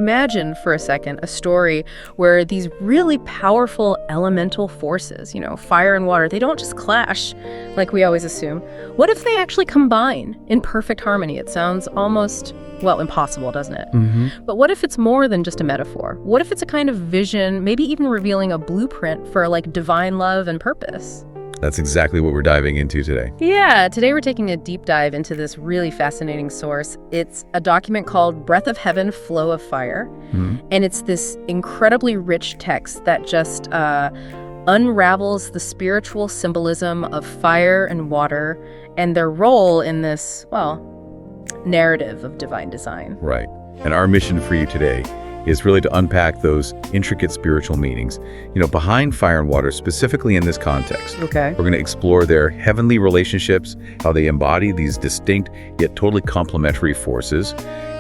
imagine for a second a story where these really powerful elemental forces, fire and water, they don't just clash like we always assume. What if they actually combine in perfect harmony? It sounds almost, impossible, doesn't it? But what if it's more than just a metaphor? What if it's a kind of vision, maybe even revealing a blueprint for divine love and purpose? That's exactly what we're diving into today. Yeah, today we're taking a deep dive into this really fascinating source. It's a document called Breath of Heaven, Flow of Fire. And it's this incredibly rich text that just unravels the spiritual symbolism of fire and water and their role in this, narrative of divine design. Right. And our mission for you today is really to unpack those intricate spiritual meanings, behind fire and water, specifically in this context. Okay. We're going to explore their heavenly relationships, how they embody these distinct yet totally complementary forces,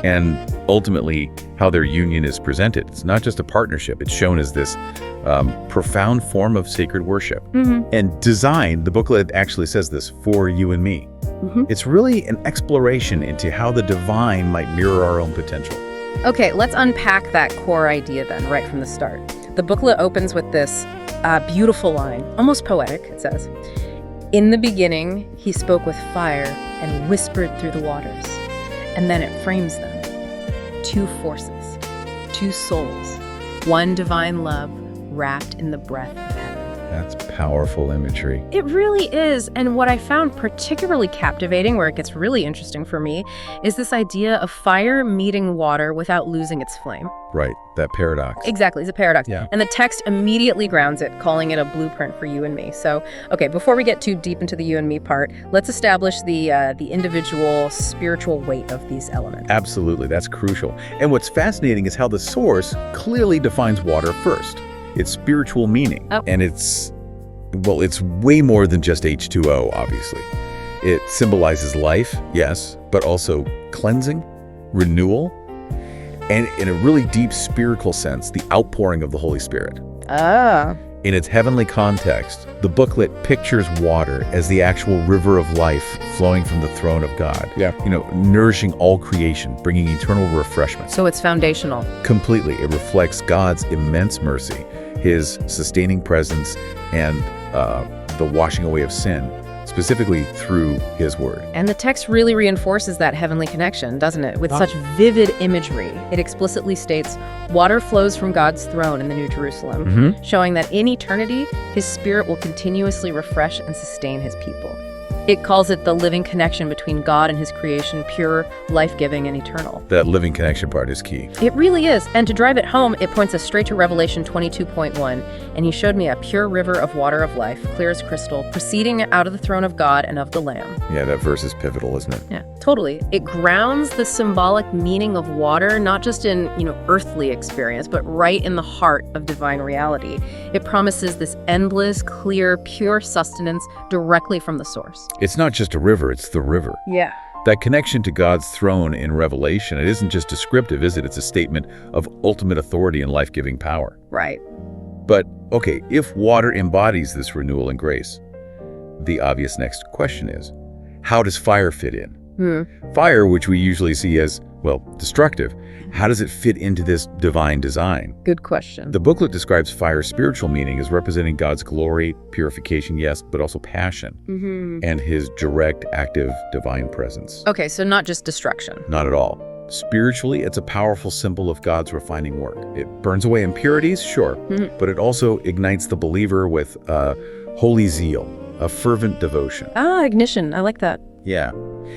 and ultimately how their union is presented. It's not just a partnership. It's shown as this profound form of sacred worship. And design, the booklet actually says this, for you and me. It's really an exploration into how the divine might mirror our own potential. Okay, let's unpack that core idea then, right from the start. The booklet opens with this beautiful line, almost poetic. It says, "In the beginning, he spoke with fire and whispered through the waters." And then it frames them. Two forces, two souls, one divine love wrapped in the breath of heaven. That's powerful imagery. It really is. And what I found particularly captivating, where it gets really interesting for me, is this idea of fire meeting water without losing its flame. Right, that paradox. Exactly, it's a paradox. Yeah. And the text immediately grounds it, calling it a blueprint for you and me. So, okay, before we get too deep into the you and me part, let's establish the individual spiritual weight of these elements. Absolutely, that's crucial. And what's fascinating is how the source clearly defines water first. Its spiritual meaning. And it's way more than just H2O, obviously. It symbolizes life, yes, but also cleansing, renewal, and in a really deep spiritual sense, the outpouring of the Holy Spirit. In its heavenly context, the booklet pictures water as the actual river of life flowing from the throne of God. Yeah. Nourishing all creation, bringing eternal refreshment. So it's foundational. Completely. It reflects God's immense mercy, his sustaining presence, and the washing away of sin, specifically through his word. And the text really reinforces that heavenly connection, doesn't it? With such vivid imagery. It explicitly states, water flows from God's throne in the New Jerusalem, showing that in eternity, his spirit will continuously refresh and sustain his people. It calls it the living connection between God and his creation, pure, life-giving, and eternal. That living connection part is key. It really is. And to drive it home, it points us straight to Revelation 22.1. And he showed me a pure river of water of life, clear as crystal, proceeding out of the throne of God and of the Lamb. Yeah, that verse is pivotal, isn't it? Yeah, totally. It grounds the symbolic meaning of water, not just in, earthly experience, but right in the heart of divine reality. It promises this endless, clear, pure sustenance directly from the source. It's not just a river, it's the river. Yeah. That connection to God's throne in Revelation, it isn't just descriptive, is it? It's a statement of ultimate authority and life-giving power. Right. But, okay, if water embodies this renewal and grace, the obvious next question is, how does fire fit in? Fire, which we usually see as, destructive, how does it fit into this divine design? Good question. The booklet describes fire's spiritual meaning as representing God's glory, purification, yes, but also passion, and his direct, active, divine presence. Okay, so not just destruction. Not at all. Spiritually, it's a powerful symbol of God's refining work. It burns away impurities, sure, but it also ignites the believer with holy zeal, a fervent devotion. Ignition. I like that. Yeah.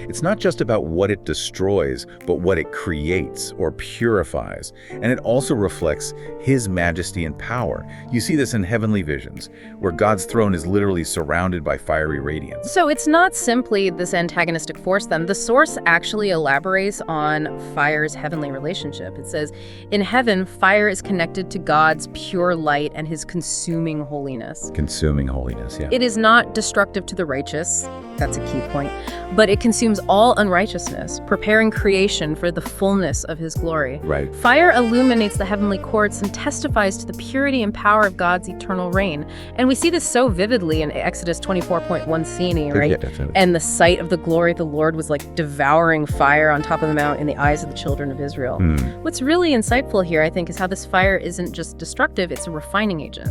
It's not just about what it destroys, but what it creates or purifies. And it also reflects his majesty and power. You see this in heavenly visions, where God's throne is literally surrounded by fiery radiance. So it's not simply this antagonistic force then. The source actually elaborates on fire's heavenly relationship. It says, in heaven, fire is connected to God's pure light and his consuming holiness. Consuming holiness, yeah. It is not destructive to the righteous. That's a key point. But it consumes consumes all unrighteousness, preparing creation for the fullness of his glory. Right. Fire illuminates the heavenly courts and testifies to the purity and power of God's eternal reign. And we see this so vividly in Exodus 24.1 scene, right? Yeah, definitely. And the sight of the glory of the Lord was like devouring fire on top of the mount in the eyes of the children of Israel. What's really insightful here, I think, is how this fire isn't just destructive, it's a refining agent.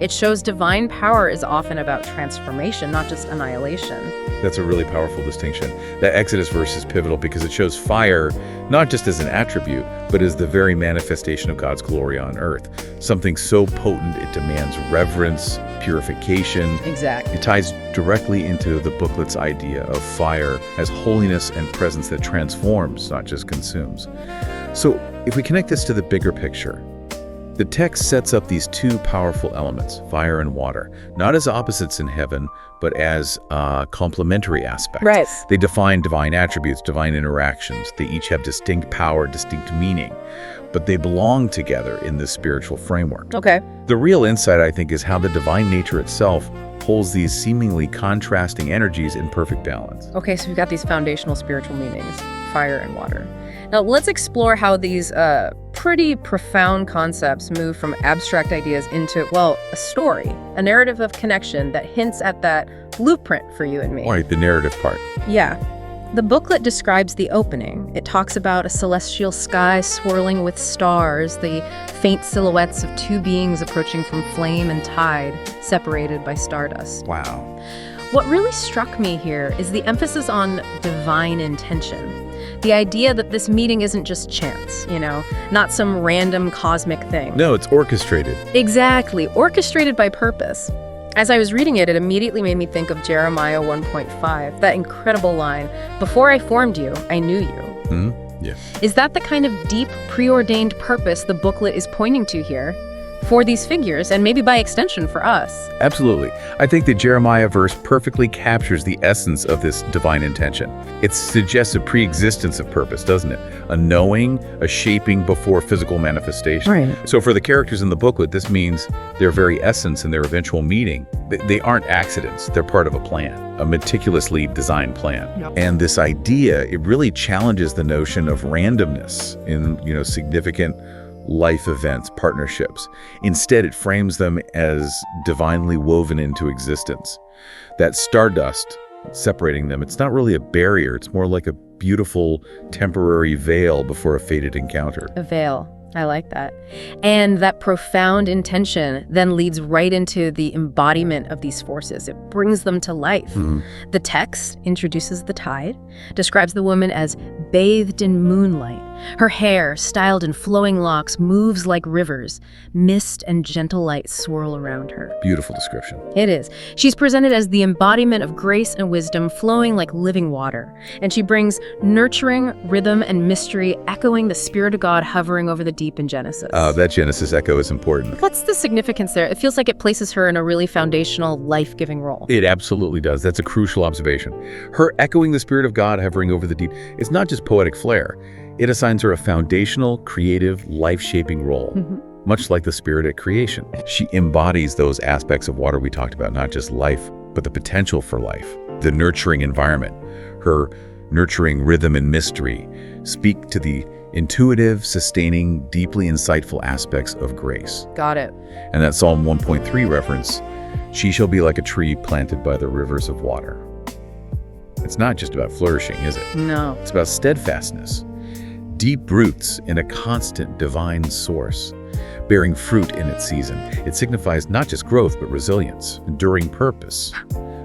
It shows divine power is often about transformation, not just annihilation. That's a really powerful distinction. That Exodus verse is pivotal because it shows fire not just as an attribute, but as the very manifestation of God's glory on earth. Something so potent it demands reverence, purification. Exactly. It ties directly into the booklet's idea of fire as holiness and presence that transforms, not just consumes. So if we connect this to the bigger picture, the text sets up these two powerful elements, fire and water, not as opposites in heaven, but as complementary aspects. Right. They define divine attributes, divine interactions. They each have distinct power, distinct meaning, but they belong together in this spiritual framework. Okay. The real insight, I think, is how the divine nature itself holds these seemingly contrasting energies in perfect balance. Okay, so we've got these foundational spiritual meanings, fire and water. Now, let's explore how these pretty profound concepts move from abstract ideas into, well, a story, a narrative of connection that hints at that blueprint for you and me. Right, the narrative part. Yeah. The booklet describes the opening. It talks about a celestial sky swirling with stars, the faint silhouettes of two beings approaching from flame and tide, separated by stardust. Wow. What really struck me here is the emphasis on divine intention. The idea that this meeting isn't just chance, not some random cosmic thing. No, it's orchestrated. Exactly, orchestrated by purpose. As I was reading it, it immediately made me think of Jeremiah 1.5, that incredible line, "Before I formed you, I knew you." Yeah. Is that the kind of deep, preordained purpose the booklet is pointing to here? For these figures, and maybe by extension for us. Absolutely. I think the Jeremiah verse perfectly captures the essence of this divine intention. It suggests a pre-existence of purpose, doesn't it? A knowing, a shaping before physical manifestation. Right. So for the characters in the booklet, this means their very essence and their eventual meeting, they aren't accidents. They're part of a plan, a meticulously designed plan. Yep. And this idea, it really challenges the notion of randomness in, significant life events, partnerships. Instead, it frames them as divinely woven into existence. That stardust separating them, it's not really a barrier. It's more like a beautiful temporary veil before a fated encounter. A veil. I like that. And that profound intention then leads right into the embodiment of these forces. It brings them to life. The text introduces the tide, describes the woman as bathed in moonlight. Her hair, styled in flowing locks, moves like rivers. Mist and gentle light swirl around her. Beautiful description. It is. She's presented as the embodiment of grace and wisdom flowing like living water. And she brings nurturing, rhythm, and mystery, echoing the Spirit of God hovering over the deep in Genesis. That Genesis echo is important. What's the significance there? It feels like it places her in a really foundational, life-giving role. It absolutely does. That's a crucial observation. Her echoing the Spirit of God hovering over the deep is not just poetic flair. It assigns her a foundational, creative, life-shaping role. Much like the Spirit at creation. She embodies those aspects of water we talked about, not just life, but the potential for life, the nurturing environment. Her nurturing rhythm and mystery speak to the intuitive, sustaining, deeply insightful aspects of grace. Got it. And that Psalm 1.3 reference, "She shall be like a tree planted by the rivers of water." It's not just about flourishing, is it? No. It's about steadfastness, deep roots in a constant divine source, bearing fruit in its season. It signifies not just growth, but resilience, enduring purpose,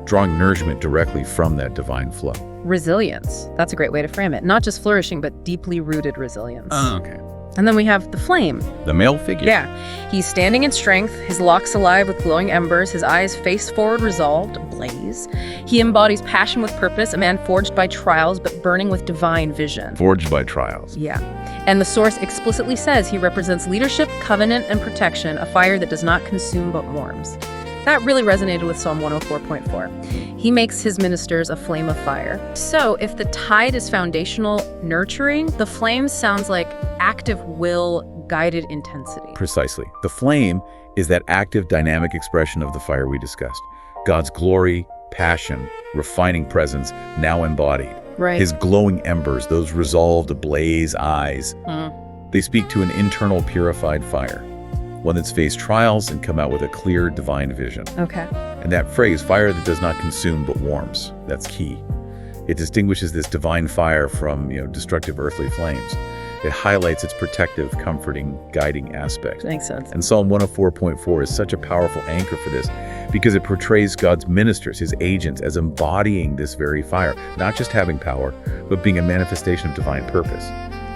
drawing nourishment directly from that divine flow. Resilience. That's a great way to frame it. Not just flourishing, but deeply rooted resilience. Okay. And then we have the flame. The male figure. Yeah. He's standing in strength, his locks alive with glowing embers, his eyes face forward resolved, ablaze. He embodies passion with purpose, a man forged by trials, but burning with divine vision. Forged by trials. Yeah. And the source explicitly says he represents leadership, covenant, and protection, a fire that does not consume but warms. That really resonated with Psalm 104.4. He makes his ministers a flame of fire. So if the tide is foundational, nurturing, the flame sounds like active will, guided intensity. Precisely. The flame is that active, dynamic expression of the fire we discussed. God's glory, passion, refining presence, now embodied. Right. His glowing embers, those resolved ablaze eyes, they speak to an internal purified fire, one that's faced trials and come out with a clear divine vision. Okay. And that phrase, fire that does not consume but warms, that's key. It distinguishes this divine fire from, destructive earthly flames. It highlights its protective, comforting, guiding aspects. Makes sense. And Psalm 104.4 is such a powerful anchor for this because it portrays God's ministers, his agents, as embodying this very fire, not just having power, but being a manifestation of divine purpose,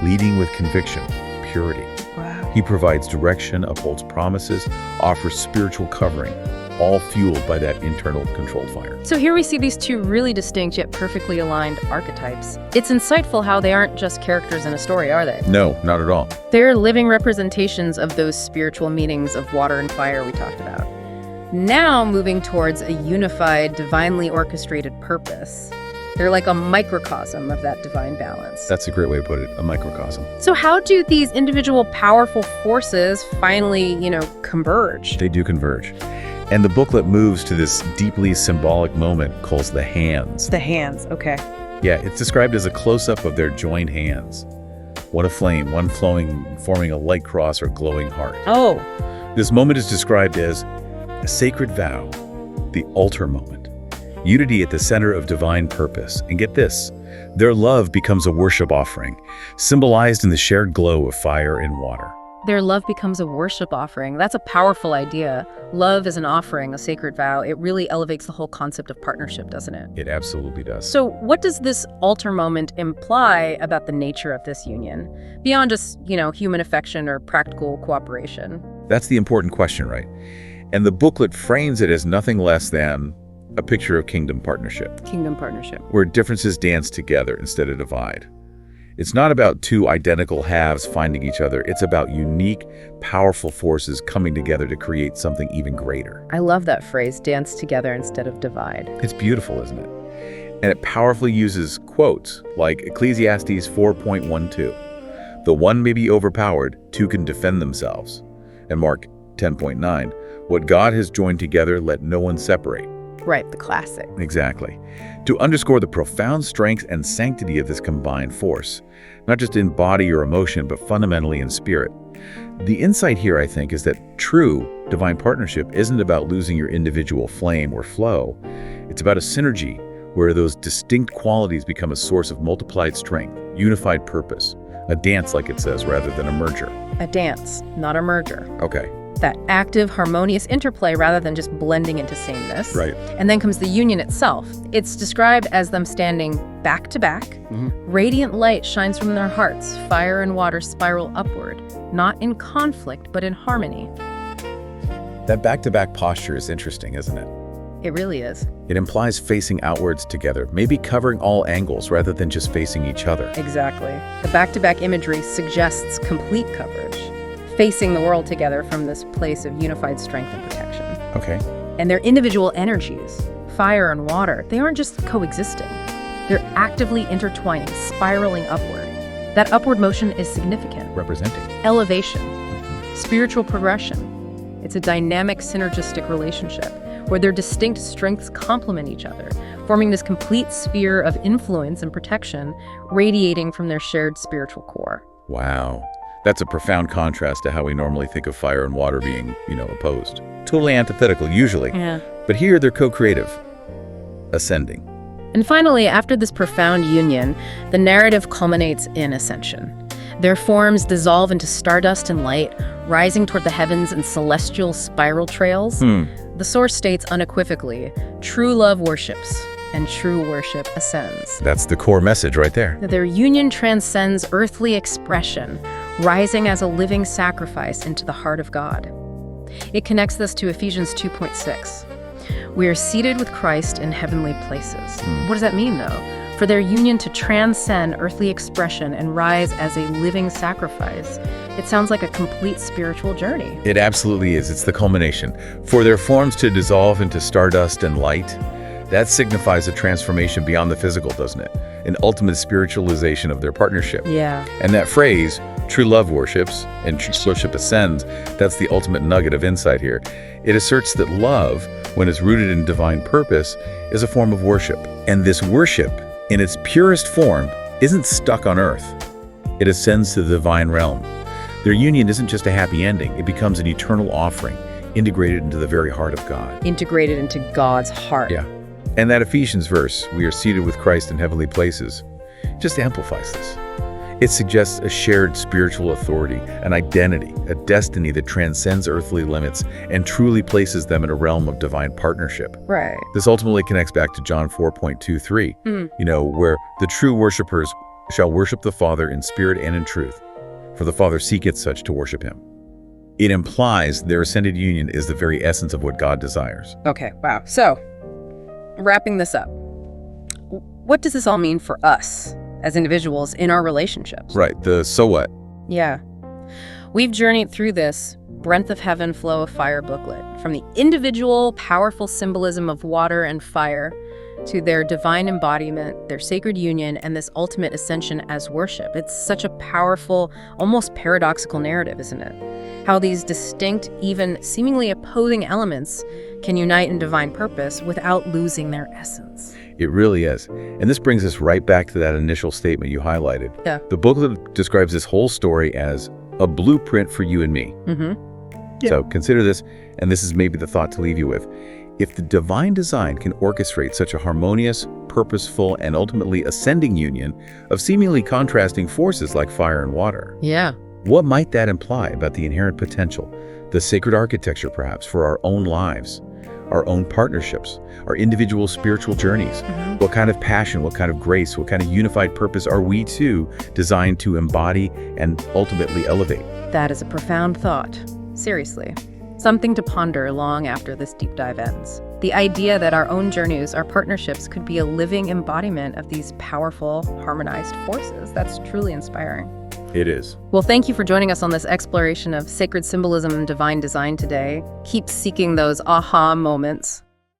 leading with conviction, purity. Wow. He provides direction, upholds promises, offers spiritual covering, all fueled by that internal controlled fire. So here we see these two really distinct yet perfectly aligned archetypes. It's insightful how they aren't just characters in a story, are they? No, not at all. They're living representations of those spiritual meanings of water and fire we talked about. Now moving towards a unified, divinely orchestrated purpose. They're like a microcosm of that divine balance. That's a great way to put it, a microcosm. So how do these individual powerful forces finally, converge? They do converge. And the booklet moves to this deeply symbolic moment called the hands. The hands, okay. Yeah, it's described as a close-up of their joined hands. One aflame, one flowing, forming a light cross or glowing heart. Oh. This moment is described as a sacred vow, the altar moment. Unity at the center of divine purpose. And get this, their love becomes a worship offering, symbolized in the shared glow of fire and water. Their love becomes a worship offering. That's a powerful idea. Love is an offering, a sacred vow. It really elevates the whole concept of partnership, doesn't it? It absolutely does. So what does this altar moment imply about the nature of this union? Beyond just, human affection or practical cooperation. That's the important question, right? And the booklet frames it as nothing less than a picture of kingdom partnership. Kingdom partnership. Where differences dance together instead of divide. It's not about two identical halves finding each other. It's about unique, powerful forces coming together to create something even greater. I love that phrase, dance together instead of divide. It's beautiful, isn't it? And it powerfully uses quotes like Ecclesiastes 4.12. The one may be overpowered, two can defend themselves. And Mark 10.9. What God has joined together, let no one separate. Right, the classic. Exactly. To underscore the profound strength and sanctity of this combined force, not just in body or emotion, but fundamentally in spirit. The insight here, I think, is that true divine partnership isn't about losing your individual flame or flow. It's about a synergy where those distinct qualities become a source of multiplied strength, unified purpose, a dance, like it says, rather than a merger. A dance, not a merger. Okay. That active, harmonious interplay rather than just blending into sameness. Right. And then comes the union itself. It's described as them standing back to back. Radiant light shines from their hearts. Fire and water spiral upward, not in conflict, but in harmony. That back-to-back posture is interesting, isn't it? It really is. It implies facing outwards together, maybe covering all angles rather than just facing each other. Exactly. The back-to-back imagery suggests complete coverage, facing the world together from this place of unified strength and protection. Okay. And their individual energies, fire and water, they aren't just coexisting. They're actively intertwining, spiraling upward. That upward motion is significant. Representing. Elevation, spiritual progression. It's a dynamic, synergistic relationship where their distinct strengths complement each other, forming this complete sphere of influence and protection radiating from their shared spiritual core. Wow. That's a profound contrast to how we normally think of fire and water being, opposed. Totally antithetical, usually. Yeah. But here they're co-creative, ascending. And finally, after this profound union, the narrative culminates in ascension. Their forms dissolve into stardust and light, rising toward the heavens in celestial spiral trails. The source states unequivocally, true love worships, and true worship ascends. That's the core message right there. Their union transcends earthly expression, rising as a living sacrifice into the heart of God. It connects us to Ephesians 2.6. We are seated with Christ in heavenly places. What does that mean, though? For their union to transcend earthly expression and rise as a living sacrifice, it sounds like a complete spiritual journey. It absolutely is. It's the culmination. For their forms to dissolve into stardust and light, that signifies a transformation beyond the physical, doesn't it? An ultimate spiritualization of their partnership. Yeah. And that phrase, true love worships and true worship ascends, that's the ultimate nugget of insight here. It asserts that love, when it's rooted in divine purpose, is a form of worship. And this worship in its purest form, isn't stuck on Earth. It ascends to the divine realm. Their union isn't just a happy ending, it becomes an eternal offering, integrated into the very heart of God. Integrated into God's heart. Yeah. And that Ephesians verse, we are seated with Christ in heavenly places, just amplifies this. It suggests a shared spiritual authority, an identity, a destiny that transcends earthly limits and truly places them in a realm of divine partnership. Right. This ultimately connects back to John 4.23, where the true worshipers shall worship the Father in spirit and in truth, for the Father seeketh such to worship him. It implies their ascended union is the very essence of what God desires. Okay, wow. So, wrapping this up, what does this all mean for us as individuals in our relationships? Right, the so what? Yeah. We've journeyed through this Breath of Heaven, Flow of Fire booklet, from the individual, powerful symbolism of water and fire to their divine embodiment, their sacred union, and this ultimate ascension as worship. It's such a powerful, almost paradoxical narrative, isn't it? How these distinct, even seemingly opposing elements can unite in divine purpose without losing their essence. It really is. And this brings us right back to that initial statement you highlighted. Yeah. The booklet describes this whole story as a blueprint for you and me. Mm-hmm. So consider this, and this is maybe the thought to leave you with. If the divine design can orchestrate such a harmonious, purposeful, and ultimately ascending union of seemingly contrasting forces like fire and water, Yeah. what might that imply about the inherent potential, the sacred architecture perhaps, for our own lives, our own partnerships, our individual spiritual journeys? Mm-hmm. What kind of passion, what kind of grace, what kind of unified purpose are we too designed to embody and ultimately elevate? That is a profound thought. Seriously. Something to ponder long after this deep dive ends. The idea that our own journeys, our partnerships, could be a living embodiment of these powerful, harmonized forces. That's truly inspiring. It is. Well, thank you for joining us on this exploration of sacred symbolism and divine design today. Keep seeking those aha moments.